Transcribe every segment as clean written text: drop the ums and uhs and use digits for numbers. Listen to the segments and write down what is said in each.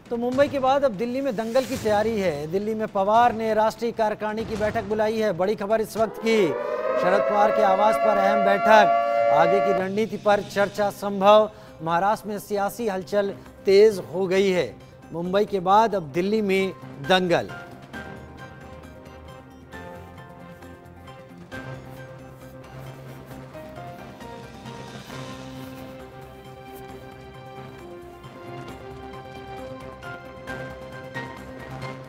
तो मुंबई के बाद अब दिल्ली में दंगल की तैयारी है। दिल्ली में पवार ने राष्ट्रीय कार्यकारिणी की बैठक बुलाई है। बड़ी खबर इस वक्त की, शरद पवार के आवास पर अहम बैठक, आगे की रणनीति पर चर्चा संभव। महाराष्ट्र में सियासी हलचल तेज हो गई है। मुंबई के बाद अब दिल्ली में दंगल।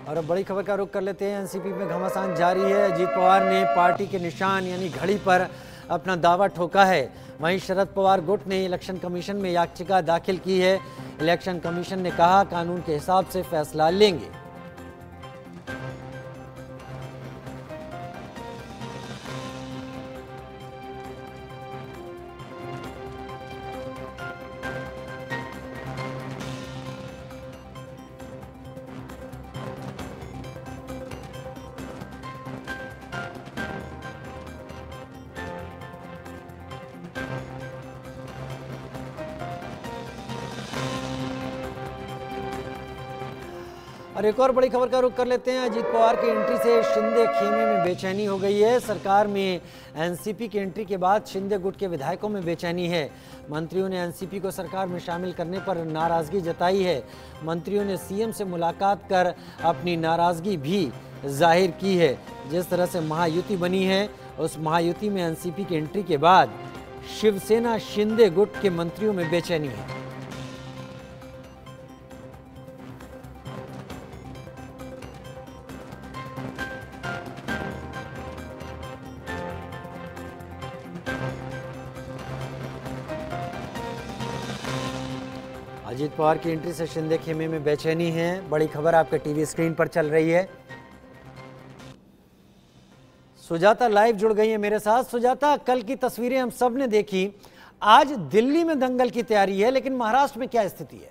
और अब बड़ी खबर का रुख कर लेते हैं। एनसीपी में घमासान जारी है। अजीत पवार ने पार्टी के निशान यानी घड़ी पर अपना दावा ठोका है। वहीं शरद पवार गुट ने इलेक्शन कमीशन में याचिका दाखिल की है। इलेक्शन कमीशन ने कहा कानून के हिसाब से फैसला लेंगे। और एक और बड़ी खबर का रुख कर लेते हैं। अजीत पवार की एंट्री से शिंदे खेमे में बेचैनी हो गई है। सरकार में एनसीपी की एंट्री के बाद शिंदे गुट के विधायकों में बेचैनी है। मंत्रियों ने एनसीपी को सरकार में शामिल करने पर नाराजगी जताई है। मंत्रियों ने सीएम से मुलाकात कर अपनी नाराजगी भी जाहिर की है। जिस तरह से महायुति बनी है, उस महायुति में एनसीपी की एंट्री के बाद शिवसेना शिंदे गुट के मंत्रियों में बेचैनी है। अजीत पवार की एंट्री से शिंदे खेमे में बेचैनी है। बड़ी खबर आपके टीवी स्क्रीन पर चल रही है। सुजाता लाइव जुड़ गई है मेरे साथ। सुजाता, कल की तस्वीरें हम सब ने देखी। आज दिल्ली में दंगल की तैयारी है, लेकिन महाराष्ट्र में क्या स्थिति है?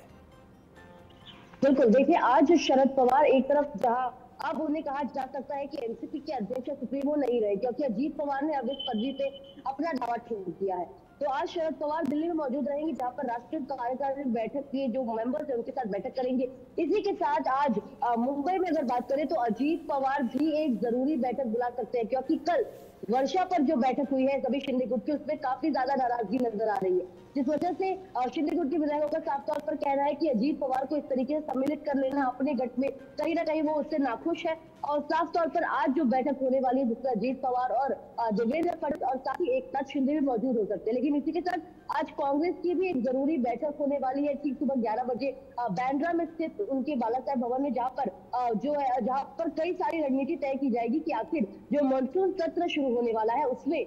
बिल्कुल, देखिए आज शरद पवार एक तरफ जहां अब उन्हें कहा जा सकता है कि एनसीपी के अध्यक्ष सुप्रीमो नहीं रहे, क्योंकि अजीत पवार ने अब इस पदवी पे अपना दावा ठोक दिया है। तो आज शरद पवार दिल्ली में मौजूद रहेंगे, जहां पर राष्ट्रीय कार्यकारिणी बैठक के जो मेंबर्स हैं उनके साथ बैठक करेंगे। इसी के साथ आज मुंबई में अगर बात करें तो अजीत पवार भी एक जरूरी बैठक बुला सकते हैं, क्योंकि कल वर्षा पर जो बैठक हुई है सभी शिंदे गुट की, उसमें काफी ज्यादा नाराजगी नजर आ रही है, जिस वजह से शिंदे गुट के विधायकों का साफ तौर पर कहना है कि अजीत पवार को इस तरीके से सम्मिलित कर लेना अपने गठ में, कहीं ना कहीं वो उससे नाखुश है। और साफ तौर पर आज जो बैठक होने वाली है जिसमें अजीत पवार और देवेंद्र फडणवीस और साथ ही एकनाथ शिंदे भी मौजूद हो सकते हैं। लेकिन इसी के साथ आज कांग्रेस की भी एक जरूरी बैठक होने वाली है ठीक सुबह 11 बजे बांद्रा में स्थित उनके बाला साहेब भवन में, जहाँ पर कई सारी रणनीति तय की जाएगी कि आखिर जो मानसून सत्र शुरू होने वाला है उसमें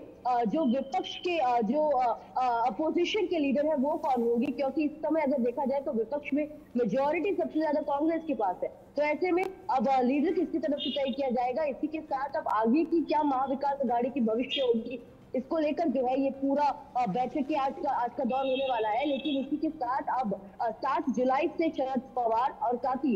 जो विपक्ष के जो अपोजिशन के लीडर है वो कौन होंगे, क्योंकि इस समय अगर देखा जाए तो विपक्ष में मेजॉरिटी सबसे ज्यादा कांग्रेस के पास है। तो ऐसे में अब लीडर किसकी तरफ से तय किया जाएगा। इसी के साथ अब आगे की क्या महाविकास अघाड़ी की भविष्य होगी, इसको लेकर जो है ये पूरा बैठक की आज का दौर होने वाला है। लेकिन इसी के साथ अब 7 जुलाई से शरद पवार और साथ ही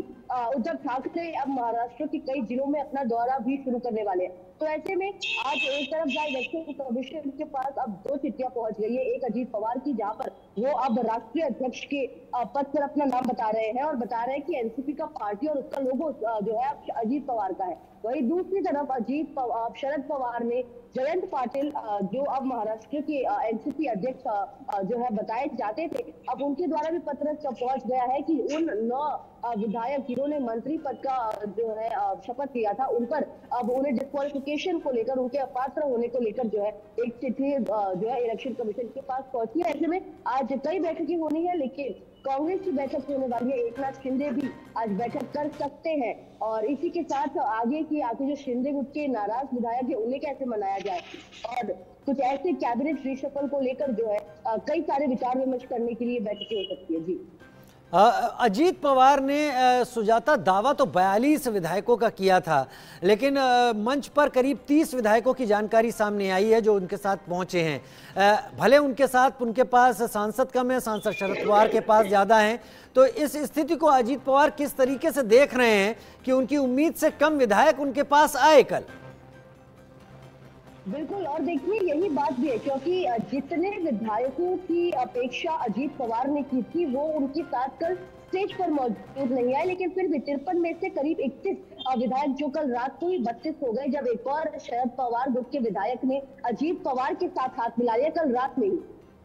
उद्धव ठाकरे अब महाराष्ट्र के कई जिलों में अपना दौरा भी शुरू करने वाले हैं। तो ऐसे में आज एक तरफ जहाँ इलेक्शन कमीशन के पास अब 2 चिट्ठियां पहुंच गई है, एक अजीत पवार की जहां पर वो अब राष्ट्रीय अध्यक्ष के पद पर अपना नाम बता रहे हैं और बता रहे हैं कि एनसीपी का पार्टी और उसका लोगो जो है अजीत पवार का है। वही दूसरी तरफ शरद पवार ने जयंत पाटिल जो अब महाराष्ट्र के एनसीपी अध्यक्ष जो है बताए जाते थे, अब उनके द्वारा भी पत्र पहुंच गया है कि उन 9 विधायक जिन्होंने मंत्री पद का जो है शपथ लिया था, उन पर अब उन्हें डिस्क्वालिफिकेशन को लेकर, उनके अपात्र होने को लेकर जो है एक चिट्ठी जो है इलेक्शन कमीशन के पास पहुंची है। ऐसे में आज कई बैठकें होनी है, लेकिन कांग्रेस की बैठक होने वाली है। एकनाथ शिंदे भी आज बैठक कर सकते हैं और इसी के साथ आगे जो शिंदे गुट के नाराज विधायक है उन्हें कैसे मनाया जाए और कुछ ऐसे कैबिनेट रिशफल को लेकर जो है कई सारे विचार विमर्श करने के लिए बैठकें हो सकती है। जी अजीत पवार ने सुजाता दावा तो 42 विधायकों का किया था, लेकिन मंच पर करीब 30 विधायकों की जानकारी सामने आई है जो उनके साथ पहुंचे हैं। भले उनके पास सांसद कम है, सांसद शरद पवार के पास ज़्यादा हैं, तो इस स्थिति को अजीत पवार किस तरीके से देख रहे हैं कि उनकी उम्मीद से कम विधायक उनके पास आए कल? बिल्कुल, और देखिए यही बात भी है, क्योंकि जितने विधायकों की अपेक्षा अजीत पवार ने की थी वो उनके साथ कल स्टेज पर मौजूद नहीं आए, लेकिन फिर भी 53 में से करीब 31 विधायक जो कल रात को ही 32 हो गए, जब एक और शरद पवार गुट के विधायक ने अजीत पवार के साथ हाथ मिला लिया कल रात में ही।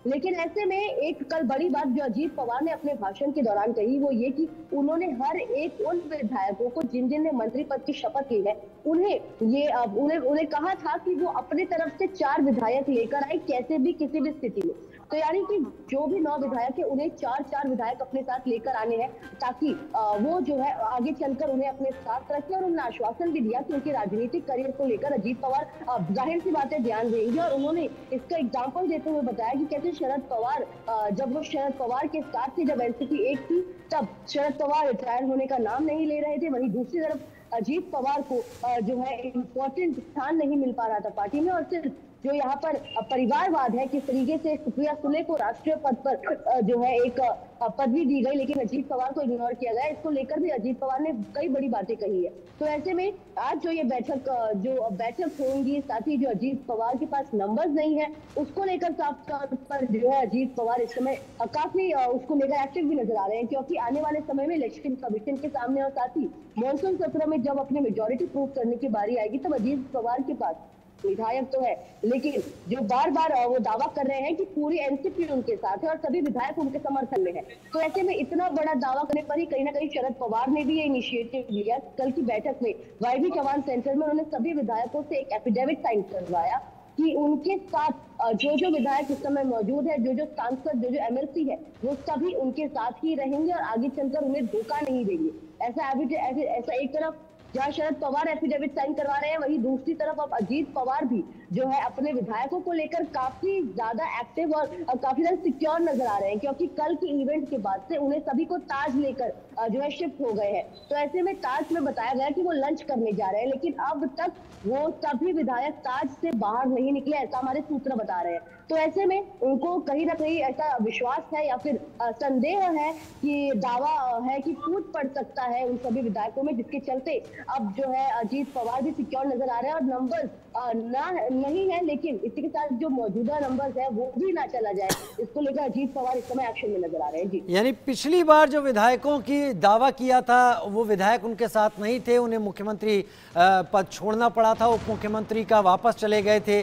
लेकिन ऐसे में एक कल बड़ी बात जो अजीत पवार ने अपने भाषण के दौरान कही, वो ये कि उन्होंने हर एक उन विधायकों को जिन जिन ने मंत्री पद की शपथ ली है, उन्हें कहा था कि वो अपने तरफ से 4 विधायक लेकर आए, कैसे भी किसी भी स्थिति में। तो यानी कि जो भी 9 विधायक है, उन्हें 4-4 विधायक अपने साथ लेकर आने हैं, ताकि वो जो है आगे चलकर उन्हें अपने साथ रखें। और उन्होंने आश्वासन भी दिया कि उनके राजनीतिक करियर को लेकर अजीत पवार जाहिर सी बात है ध्यान देंगे। और उन्होंने इसका एग्जाम्पल देते हुए बताया कि कैसे शरद पवार, जब वो शरद पवार के साथ थे, जब एनसीपी एक थी, तब शरद पवार रिटायर होने का नाम नहीं ले रहे थे। वहीं दूसरी तरफ अजीत पवार को जो है इम्पोर्टेंट स्थान नहीं मिल पा रहा था पार्टी में। और सिर्फ जो यहाँ पर परिवारवाद है, किस तरीके से सुप्रिया सुले को राष्ट्रीय पद पर जो है एक पदवी दी गई, लेकिन अजीत पवार को इग्नोर किया गया, इसको लेकर भी अजीत पवार ने कई बड़ी बातें कही है। तो ऐसे में आज जो ये बैठक होंगी, साथ ही जो अजीत पवार के पास नंबर्स नहीं है, उसको लेकर साफ तौर पर जो है अजीत पवार इस समय काफी उसको लेकर एक्टिव भी नजर आ रहे हैं, क्योंकि आने वाले समय में इलेक्शन कमीशन के सामने और साथ ही मॉनसून सत्र में जब अपनी मेजोरिटी प्रूव करने की बारी आएगी, तब अजीत पवार के पास विधायक तो है, लेकिन जो बार बार वो दावा कर रहे हैं कि पूरी एनसीपी उनके साथ है और सभी विधायक उनके समर्थन में है। तो ऐसे में इतना बड़ा दावा करने पर ही कहीं ना कहीं शरद पवार ने भी ये इनिशिएटिव लिया। कल की बैठक में वाईवी चौहान सेंटर में उन्होंने सभी विधायकों से एक एफिडेविट साइन करवाया कि उनके साथ जो विधायक इस समय मौजूद है, जो सांसद, जो एमएलसी है, वो सभी उनके साथ ही रहेंगे और आगे चलकर उन्हें धोखा नहीं देंगे। ऐसा एक तरफ जहाँ शरद पवार एफिडेविट साइन करवा रहे हैं, वहीं दूसरी तरफ अब अजीत पवार भी जो है अपने विधायकों को लेकर काफी ज्यादा एक्टिव और काफी ज्यादा सिक्योर नजर आ रहे हैं, क्योंकि कल के इवेंट के बाद से उन्हें सभी को ताज लेकर जो है शिफ्ट हो गए हैं। तो ऐसे में ताज में बताया गया कि वो लंच करने जा रहे हैं, लेकिन अब तक वो सभी विधायक ताज से बाहर नहीं निकले, ऐसा हमारे सूत्र बता रहे हैं। तो ऐसे में उनको कहीं ना कहीं ऐसा विश्वास है या फिर संदेह है कि दावा है कि फूट पड़ सकता है उन सभी विधायकों में, जिसके चलते अब जो है अजीत पवार भी सिक्योर नजर आ रहे हैं। और नंबर्स नहीं है, लेकिन इसी के साथ जो मौजूदा नंबर्स है वो भी ना चला जाए, इसको लेकर अजीत पवार इस समय एक्शन में नजर आ रहे हैं। जी, यानी पिछली बार जो विधायकों की दावा किया था, वो विधायक उनके साथ नहीं थे, उन्हें मुख्यमंत्री पद छोड़ना पड़ा था, उप मुख्यमंत्री का वापस चले गए थे।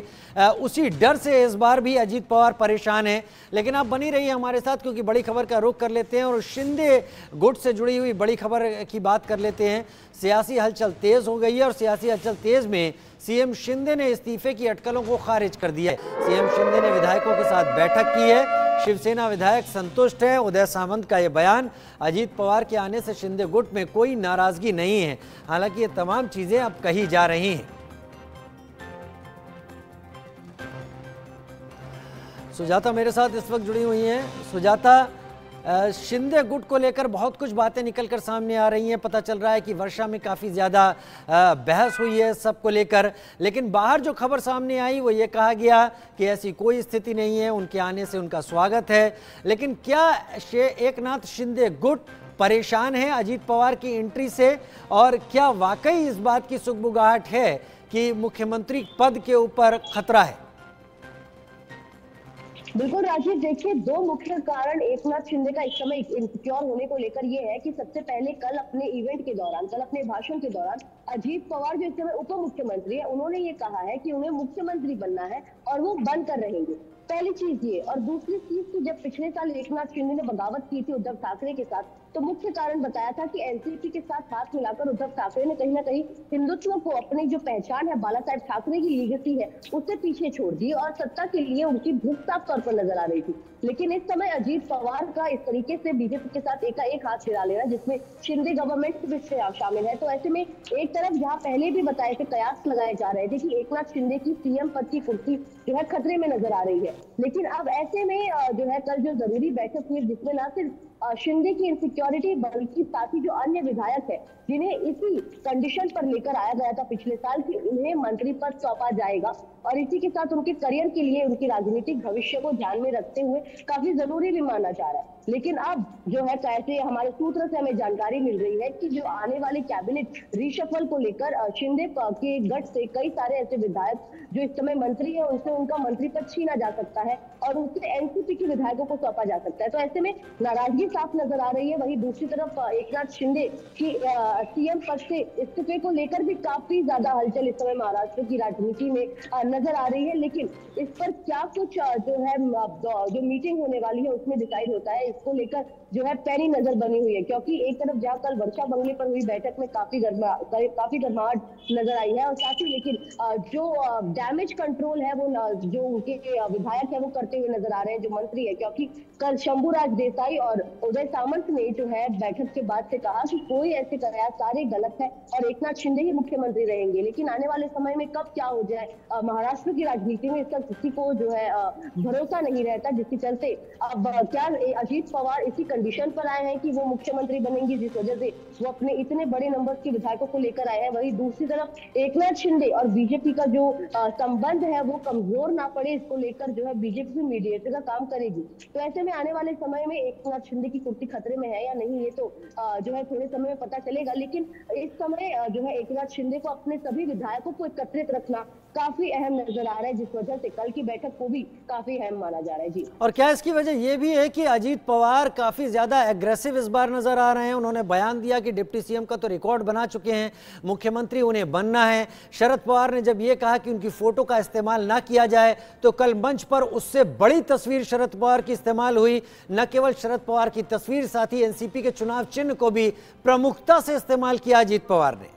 उसी डर से इस बार भी अजीत पवार परेशान है। लेकिन आप बनी रहिए हमारे साथ, क्योंकि बड़ी खबर का रुख कर लेते हैं और शिंदे गुट से जुड़ी हुई बड़ी खबर की बात कर लेते हैं। सियासी हलचल तेज हो गई है और सियासी हलचल तेज में सीएम शिंदे ने इस्तीफे की अटकलों को खारिज कर दिया है। सीएम शिंदे ने विधायकों के साथ बैठक की है। शिवसेना विधायक संतुष्ट है। उदय सामंत का यह बयान, अजीत पवार के आने से शिंदे गुट में कोई नाराजगी नहीं है। हालांकि ये तमाम चीजें अब कही जा रही हैं। सुजाता मेरे साथ इस वक्त जुड़ी हुई हैं। सुजाता, शिंदे गुट को लेकर बहुत कुछ बातें निकलकर सामने आ रही हैं। पता चल रहा है कि वर्षा में काफ़ी ज़्यादा बहस हुई है सबको लेकर, लेकिन बाहर जो खबर सामने आई वो ये कहा गया कि ऐसी कोई स्थिति नहीं है, उनके आने से उनका स्वागत है। लेकिन क्या एकनाथ शिंदे गुट परेशान है अजीत पवार की एंट्री से, और क्या वाकई इस बात की सुगबुगाहट है कि मुख्यमंत्री पद के ऊपर खतरा है? बिल्कुल राजीव, देखिए दो मुख्य कारण एकनाथ शिंदे का इस समय इनसिक्योर होने को लेकर ये है कि सबसे पहले कल अपने इवेंट के दौरान, कल अपने भाषण के दौरान अजीत पवार जो इस समय उप मुख्यमंत्री है, उन्होंने ये कहा है कि उन्हें मुख्यमंत्री बनना है और वो बनकर रहेंगे। पहली चीज ये। और दूसरी चीज की, जब पिछले साल एकनाथ शिंदे ने बगावत की थी उद्धव ठाकरे के साथ, तो मुख्य कारण बताया था कि एनसीपी के साथ हाथ मिलाकर उद्धव ठाकरे ने कहीं ना कहीं हिंदुत्व को, अपनी जो पहचान है, बाला साहेब ठाकरे की लीगेसी है, उससे पीछे छोड़ दी और सत्ता के लिए उनकी भूख साफ तौर पर नजर आ रही थी। लेकिन इस समय अजीत पवार का इस तरीके से बीजेपी के साथ एकाएक हाथ मिला लेना, जिसमें शिंदे गवर्नमेंट भी शामिल है, तो ऐसे में एक तरफ जहां पहले भी बताए थे, कयास लगाए जा रहे थे कि एकनाथ शिंदे की सीएम पद की कुर्सी जो है खतरे में नजर आ रही है। लेकिन अब ऐसे में जो है कल जो जरूरी बैठक हुई, जिसमें न सिर्फ शिंदे की इनसिक्योरिटी बल्कि साथ ही जो अन्य विधायक है जिन्हें इसी कंडीशन पर लेकर आया गया था पिछले साल कि उन्हें मंत्री पद सौंपा जाएगा, और इसी के साथ उनके करियर के लिए, उनके राजनीतिक भविष्य को ध्यान में रखते हुए काफी जरूरी भी माना जा रहा है। लेकिन अब जो है कैसे हमारे सूत्र से हमें जानकारी मिल रही है कि जो आने वाले कैबिनेट रिशफल को लेकर शिंदे के गठ से कई सारे ऐसे विधायक जो इस समय मंत्री है उनसे उनका मंत्री पद छीना जा सकता है और उनसे एनसीपी के विधायकों को सौंपा जा सकता है। तो ऐसे में नाराजगी साफ नजर आ रही है। वहीं दूसरी तरफ एकनाथ शिंदे की सीएम पद से इस्तीफे को लेकर भी काफी ज्यादा हलचल इस समय महाराष्ट्र की राजनीति में नजर आ रही है। लेकिन इस पर क्या कुछ जो है जो मीटिंग होने वाली है उसमें डिसाइड होता है, इसको लेकर जो है पैनी नजर बनी हुई है। क्योंकि एक तरफ जहां कल वर्षा बंगले पर हुई बैठक में काफी गर्माहट नजर आई है और साथ ही लेकिन जो डैमेज कंट्रोल है वो जो उनके विधायक है वो करते हुए नजर आ रहे हैं, जो मंत्री है। क्योंकि कल शंभूराज देसाई और उदय सामंत ने जो है बैठक के बाद से कहा कि कोई ऐसे प्रयास सारे गलत है और एकनाथ शिंदे ही मुख्यमंत्री रहेंगे। लेकिन आने वाले समय में कब क्या हो जाए महाराष्ट्र की राजनीति में इसका किसी को जो है भरोसा नहीं रहता, जिसके चलते अब क्या अजीत पवार इसी कंडीशन पर आए हैं कि वो मुख्यमंत्री बनेंगे, जिस वजह से वो अपने इतने बड़े नंबर के विधायकों को लेकर आए हैं। वहीं दूसरी तरफ एकनाथ शिंदे और बीजेपी का जो संबंध है वो कमजोर ना पड़े, इसको लेकर जो है बीजेपी मीडिएटर का काम करेगी। तो ऐसे में आने वाले समय में एकनाथ शिंदे की कुर्सी खतरे में है या नहीं, ये तो जो है थोड़े समय में पता चलेगा। लेकिन इस समय जो है एकनाथ शिंदे को अपने सभी विधायकों को एकत्रित रखना काफी अहम नजर आ रहा है, जिस वजह से कल की बैठक को भी काफी अहम माना जा रहा है। जी, और क्या इसकी वजह यह भी है कि अजीत पवार काफी ज्यादा एग्रेसिव इस बार नजर आ रहे हैं? उन्होंने बयान दिया कि डिप्टी सीएम का तो रिकॉर्ड बना चुके हैं, मुख्यमंत्री उन्हें बनना है। शरद पवार ने जब यह कहा कि उनकी फोटो का इस्तेमाल ना किया जाए तो कल मंच पर उससे बड़ी तस्वीर शरद पवार की इस्तेमाल हुई। न केवल शरद पवार की तस्वीर, साथ ही एनसीपी के चुनाव चिन्ह को भी प्रमुखता से इस्तेमाल किया अजीत पवार ने।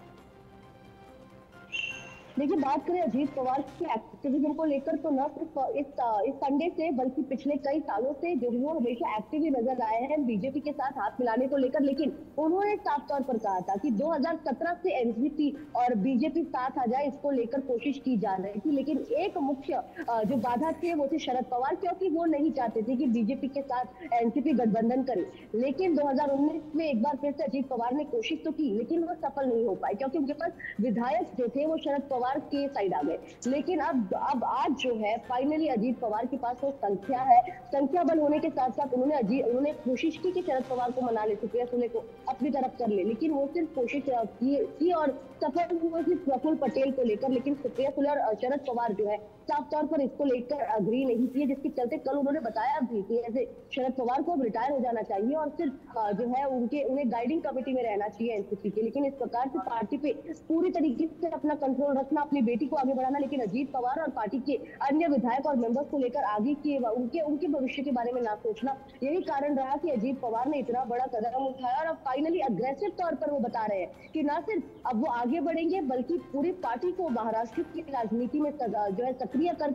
देखिए, बात करें अजीत पवार के एक्टिविज्म को लेकर तो न सिर्फ इस संडे से बल्कि पिछले कई सालों से जो वो हमेशा एक्टिव ही नजर आए हैं बीजेपी के साथ हाथ मिलाने को लेकर। लेकिन उन्होंने साफ तौर पर कहा था कि 2017 से एनसीपी और बीजेपी साथ आ जाए, इसको लेकर कोशिश की जा रही थी। लेकिन एक मुख्य जो बाधा थी वो थी शरद पवार, क्योंकि वो नहीं चाहते थे कि बीजेपी के साथ एनसीपी गठबंधन करे। लेकिन 2019 में एक बार फिर से अजीत पवार ने कोशिश तो की, लेकिन वो सफल नहीं हो पाए, क्योंकि उनके पास विधायक जो थे वो शरद पवार के साइड आ गए। लेकिन अब आज जो है फाइनली अजीत पवार के पास वो संख्या है, संख्या बल होने के साथ साथ उन्होंने कोशिश की कि शरद पवार को मना ले, सुप्रिया सुले को अपनी तरफ कर ले। लेकिन वो सिर्फ कोशिश की और सफल हुए सिर्फ प्रफुल्ल पटेल को लेकर। लेकिन सुप्रिया सुले और शरद पवार जो है साफ तौर पर इसको लेकर अग्री नहीं किए, जिसके चलते कल उन्होंने बताया भी कि ऐसे शरद पवार को अब रिटायर हो जाना चाहिए और सिर्फ जो है उन्हें गाइडिंग कमेटी में रहना चाहिए एनसीपी के। लेकिन इस प्रकार से पार्टी पे पूरी तरीके से अपना कंट्रोल रखना, अपनी बेटी को आगे बढ़ाना, लेकिन अजीत पवार और पार्टी के अन्य विधायक और मेंबर्स को लेकर आगे के उनके भविष्य के बारे में ना सोचना, यही कारण रहा कि अजीत पवार ने इतना बड़ा कदम उठाया। और अब फाइनली अग्रेसिव तौर पर वो बता रहे हैं कि ना सिर्फ अब वो आगे बढ़ेंगे बल्कि पूरी पार्टी को महाराष्ट्र की राजनीति में जो है सक्रिय कर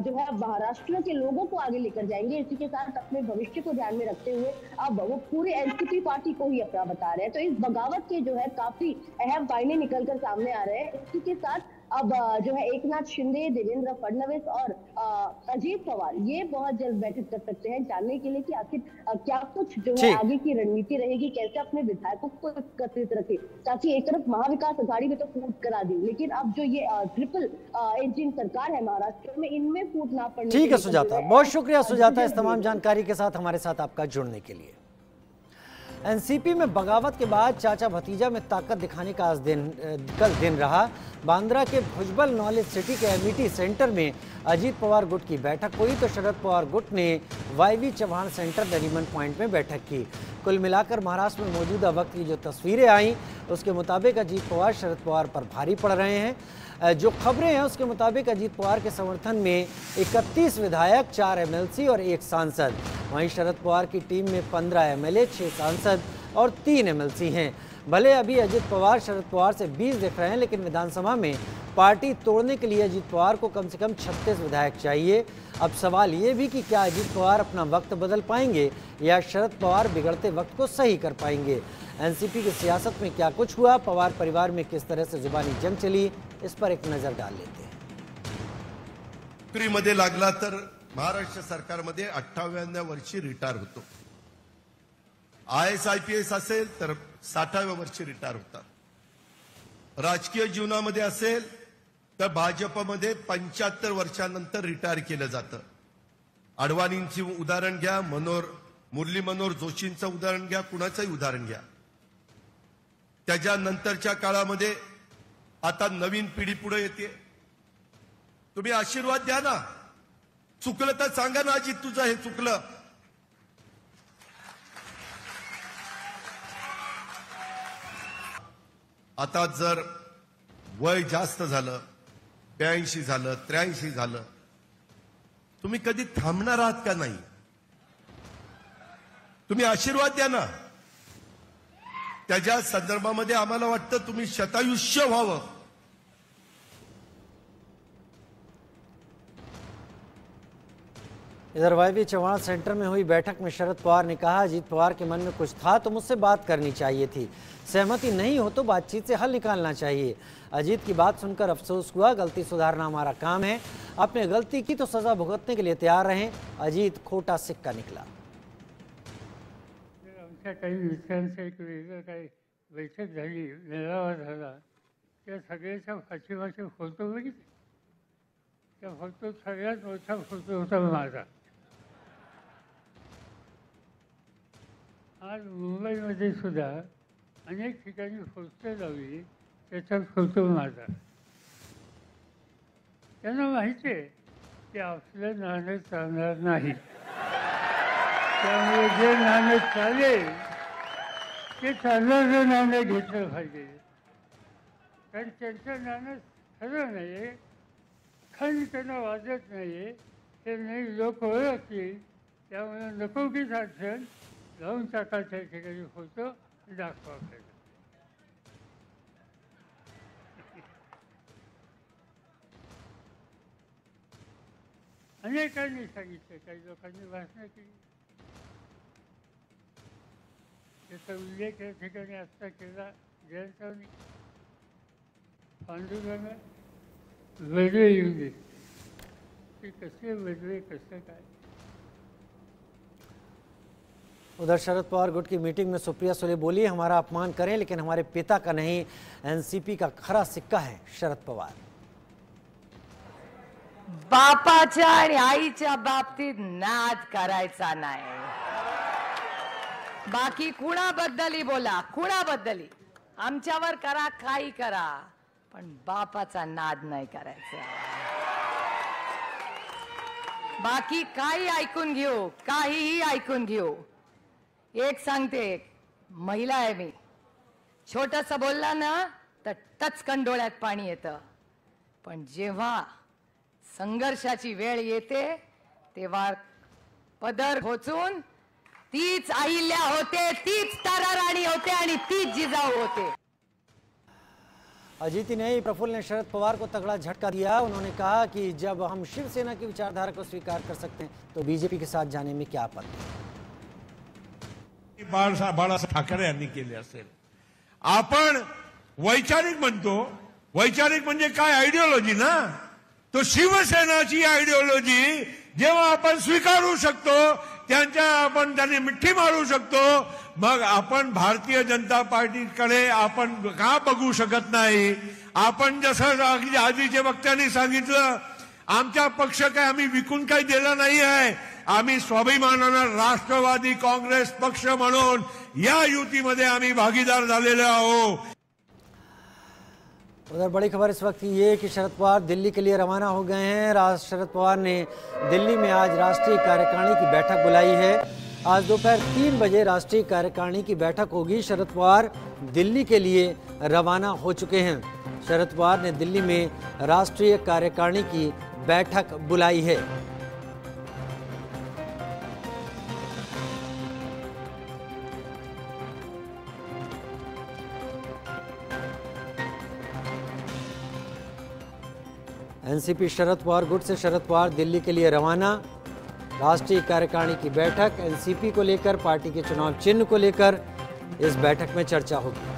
जो है महाराष्ट्र के लोगों को आगे लेकर जाएंगे। इसी के साथ अपने भविष्य को ध्यान में रखते हुए अब वो पूरे एनसीपी पार्टी को ही अपना बता रहे हैं। तो इस बगावत के जो है काफी अहम मायने निकलकर सामने आ रहे हैं। इसी के साथ अब जो है एकनाथ शिंदे, देवेंद्र फडणवीस और अजीत पवार ये बहुत जल्द बैठक कर सकते हैं जानने के लिए कि आखिर क्या कुछ जो है आगे की रणनीति रहेगी, कैसे अपने विधायकों को एकत्रित रखे, ताकि एक तरफ महाविकास आघाड़ी में तो फूट करा दी, लेकिन अब जो ये ट्रिपल इंजन सरकार है महाराष्ट्र में, इनमें फूट ना पड़ने। ठीक है सुजाता, बहुत शुक्रिया सुजाता इस तमाम जानकारी के साथ हमारे साथ आपका जुड़ने के लिए। एनसीपी में बगावत के बाद चाचा भतीजा में ताकत दिखाने का आज कल दिन रहा। बांद्रा के भुजबल नॉलेज सिटी के एमिटी सेंटर में अजीत पवार गुट की बैठक हुई तो शरद पवार गुट ने YV Chavan Centre Nariman Point में बैठक की। कुल मिलाकर महाराष्ट्र में मौजूदा वक्त की जो तस्वीरें आई उसके मुताबिक अजीत पवार शरद पवार पर भारी पड़ रहे हैं। जो खबरें हैं उसके मुताबिक अजीत पवार के समर्थन में 31 विधायक, 4 एमएलसी और 1 सांसद। वहीं शरद पवार की टीम में 15 एमएलए, 6 सांसद और 3 एमएलसी हैं। भले अभी अजीत पवार शरद पवार से 20 दिख रहे हैं, लेकिन विधानसभा में पार्टी तोड़ने के लिए अजीत पवार को कम से कम 36 विधायक चाहिए। अब सवाल ये भी कि क्या अजीत पवार अपना वक्त बदल पाएंगे या शरद पवार बिगड़ते वक्त को सही कर पाएंगे। एनसीपी की सियासत में क्या कुछ हुआ, पवार परिवार में किस तरह से जुबानी जंग चली, इस पर एक नजर डाल लेते हैं। नोकरीमध्ये लागला तर महाराष्ट्र सरकारमध्ये 58व्या वर्षी रिटायर होतो। IAS IPS असेल तर 60व्या वर्षी रिटायर होतात। राजकीय जीवनामध्ये असेल तर भाजपमध्ये 75 वर्षांनंतर रिटायर केलं जातं। अडवाणींची उदाहरण घ्या, मुरली मनोहर जोशींचं उदाहरण घ्या, कुणाचंही उदाहरण घ्या। त्याच्यानंतरच्या काळामध्ये आता नवीन पिढी पुढे येते। तुम्ही आशीर्वाद द्या ना. चुकलं तर सांगा ना, अजित तुझं हे चुकलं. आता जर वय जास्त झालं, 82 झालं, 83 झालं, तुम्ही कधी थांबणार आहात का नाही? तुम्ही आशीर्वाद द्या ना. त्याच्या संदर्भामध्ये आम्हाला वाटतं तुम्ही शतायुष्य व्हावं. इधर वायवी चौहान सेंटर में हुई बैठक में शरद पवार ने कहा, अजीत पवार के मन में कुछ था तो मुझसे बात करनी चाहिए थी, सहमति नहीं हो तो बातचीत से हल निकालना चाहिए. अजीत की बात सुनकर अफसोस हुआ, गलती सुधारना हमारा काम है, आपने गलती की तो सजा भुगतने के लिए तैयार रहें. अजीत खोटा सिक्का निकला. आमच्या काही विषयांचं एक वेगळं काही बैठक झाली, मेळावा झाला, त्या सगळ्याच्या पाठीमागे फोटो बघितले. त्या फोटो सगळ्यात मोठा फोटो होता माझा. आज मुंबईमध्ये सुद्धा अनेक ठिकाणी पोस्टर लावली, त्याचा फोटो माझा. त्यांना माहिती आहे की आपलं नाणं चालणार नाही, त्यामुळे जे नाणं चालेल ते चालणारं नाणं घेतलं पाहिजे. कारण त्यांचं नाणं खरं नाही आहे, खंड त्यांना वाजत नाही आहे, ते नाही लोक ओळखतील. त्यामुळे नको की अडचण लावून टाकायच्या ठिकाणी फोटो दाखवा आपल्याला. अनेकांनी सांगितलं, काही लोकांनी भाषणं केली, त्याचा उल्लेख या ठिकाणी आत्ता केला. जयंतरावनी पांडुरंग वेगळे येऊ दे, ते कसे वेगळे कसं काय. उधर शरद पवार गुट की मीटिंग में सुप्रिया सुले बोली, हमारा अपमान करें लेकिन हमारे पिता का नहीं, एनसीपी का खरा सिक्का है शरद पवार. बापाच्या आणि आईच्या बाबतीत नाद करायचा नाही. बाकी कुणाबद्दलही बोला, कुणाबद्दलही आमच्यावर करा, काही करा, पण बापाचा नाद नाही करायचा. बाकी काही ऐकून घेऊ, काहीही ऐकून घेऊ. एक सांगते, महिला आहे मी, छोटस बोलला ना तर टचकन डोळ्यात पाणी येतं, पण जेव्हा संघर्षाची वेळ येते तेव्हा पदर खोचून तीच अहिल्या होते, तीच तारा राणी होते आणि तीच जिजाऊ होते. अजीत ने प्रफुल्ल ने शरद पवार को तगड़ा झटका दिया. उन्होंने कहा कि जब हम शिवसेना की विचारधारा को स्वीकार कर सकते हैं तो बीजेपी के साथ जाने में क्या आपत्ति. बाळासाहेब ठाकरे यांनी केले असेल. आपण वैचारिक म्हणतो, वैचारिक म्हणजे काय, आयडिओलॉजी ना. तो शिवसेनाची आयडिओलॉजी जेव्हा आपण स्वीकारू शकतो, त्यांनी मिठी मारू शकतो, मग आपण भारतीय जनता पार्टीकडे आपण का बघू शकत नाही. आपण जसं आधीच्या वक्त्यांनी सांगितलं, आमचा पक्ष काय आम्ही विकून काही दिला नाही आहे. आम्ही स्वाभिमानानं राष्ट्रवादी काँग्रेस पक्ष म्हणून या युतीमध्ये आम्ही भागीदार झालेले आहोत. उधर बड़ी खबर इस वक्त ये है कि शरद पवार दिल्ली के लिए रवाना हो गए हैं. शरद पवार ने दिल्ली में आज राष्ट्रीय कार्यकारिणी की बैठक बुलाई है. आज दोपहर 3 बजे राष्ट्रीय कार्यकारिणी की बैठक होगी. शरद पवार दिल्ली के लिए रवाना हो चुके हैं. शरद पवार ने दिल्ली में राष्ट्रीय कार्यकारिणी की बैठक बुलाई है. एनसीपी शरद पवार गुट से शरद पवार दिल्ली के लिए रवाना. राष्ट्रीय कार्यकारिणी की बैठक, एनसीपी को लेकर, पार्टी के चुनाव चिन्ह को लेकर इस बैठक में चर्चा होगी.